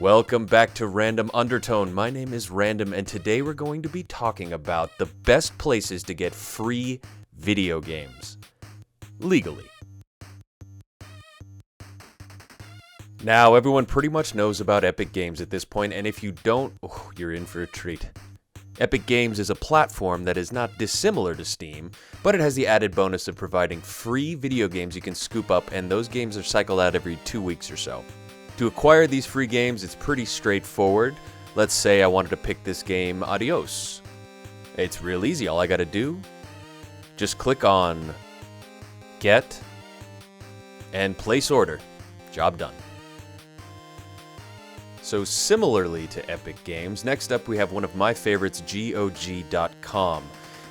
Welcome back to Random Undertone. My name is Random, and today we're going to be talking about the best places to get free video games. Legally. Now, everyone pretty much knows about Epic Games at this point, and if you don't, you're in for a treat. Epic Games is a platform that is not dissimilar to Steam, but it has the added bonus of providing free video games you can scoop up, and those games are cycled out every 2 weeks or so. To acquire these free games, it's pretty straightforward. Let's say I wanted to pick this game, Adios. It's real easy. All I gotta do, just click on Get and place order. Job done. So similarly to Epic Games, next up we have one of my favorites, GOG.com.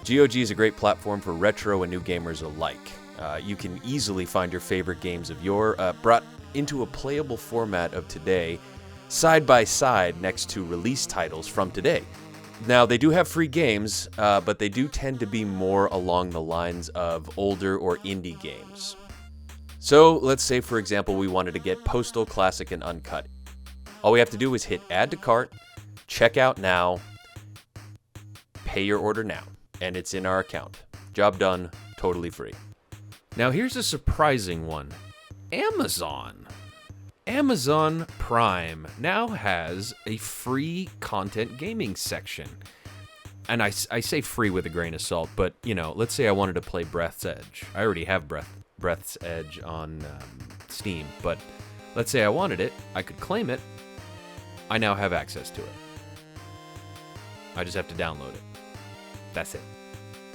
GOG is a great platform for retro and new gamers alike. You can easily find your favorite games of yore brought into a playable format of today, side by side next to release titles from today. Now, they do have free games, but they do tend to be more along the lines of older or indie games. So, let's say, for example, we wanted to get Postal Classic and Uncut. All we have to do is hit Add to Cart, check out now, pay your order now, and it's in our account. Job done, totally free. Now, here's a surprising one. Amazon Prime now has a free content gaming section. And I say free with a grain of salt, but, you know, let's say I wanted to play Breath's Edge. I already have Breath's Edge on Steam, but let's say I wanted it, I could claim it, I now have access to it. I just have to download it. That's it.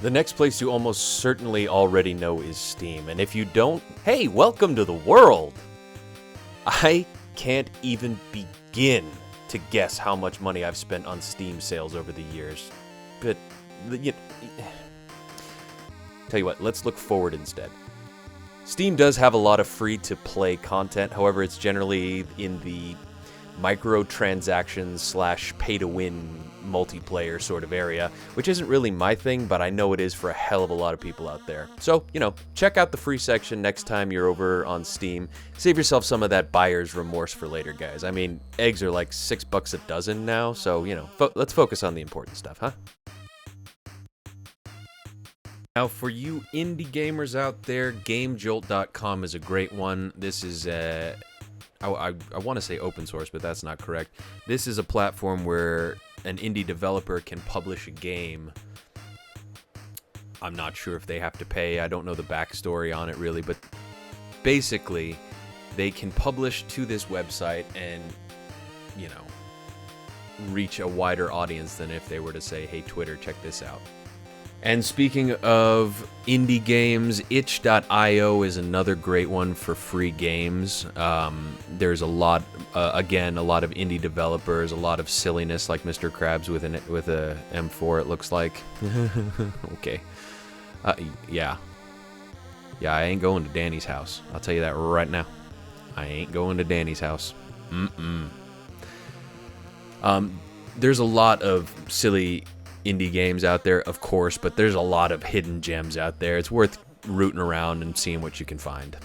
The next place you almost certainly already know is Steam, and if you don't, hey, welcome to the world! I can't even begin to guess how much money I've spent on Steam sales over the years. But, tell you what, let's look forward instead. Steam does have a lot of free-to-play content, however, it's generally in the microtransactions / pay-to-win multiplayer sort of area, which isn't really my thing, but I know it is for a hell of a lot of people out there. So, check out the free section next time you're over on Steam. Save yourself some of that buyer's remorse for later, guys. I mean, eggs are like $6 a dozen now, so, let's focus on the important stuff, huh? Now, for you indie gamers out there, GameJolt.com is a great one. This is I want to say open source, but that's not correct. This is a platform where an indie developer can publish a game. I'm not sure if they have to pay. I don't know the backstory on it really, but basically they can publish to this website and, reach a wider audience than if they were to say, hey, Twitter, check this out. And speaking of indie games, itch.io is another great one for free games. There's a lot of indie developers, a lot of silliness like Mr. Krabs with a M4, it looks like. Okay. Yeah, I ain't going to Danny's house. I'll tell you that right now. I ain't going to Danny's house. There's a lot of silly indie games out there, of course, but there's a lot of hidden gems out there. It's worth rooting around and seeing what you can find.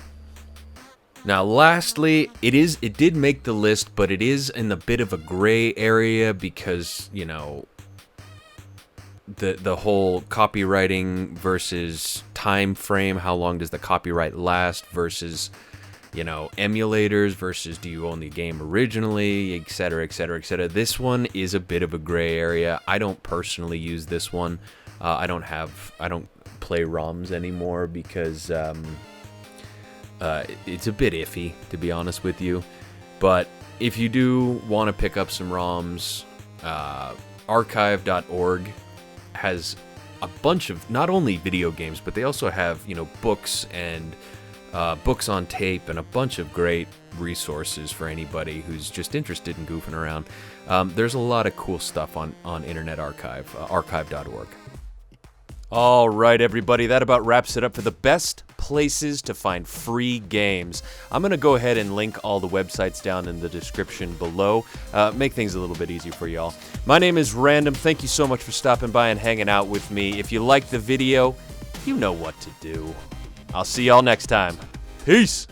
Now, lastly, it did make the list, but it is in a bit of a gray area because, the whole copywriting versus time frame, how long does the copyright last versus, emulators versus do you own the game originally, etc., etc., etc. This one is a bit of a gray area. I don't personally use this one. I don't play ROMs anymore because it's a bit iffy, to be honest with you. But if you do want to pick up some ROMs, archive.org has a bunch of not only video games, but they also have, books and books on tape and a bunch of great resources for anybody who's just interested in goofing around. There's a lot of cool stuff on Internet Archive, archive.org. All right, everybody, that about wraps it up for the best places to find free games. I'm going to go ahead and link all the websites down in the description below. Make things a little bit easier for y'all. My name is Random. Thank you so much for stopping by and hanging out with me. If you liked the video, you know what to do. I'll see y'all next time. Peace!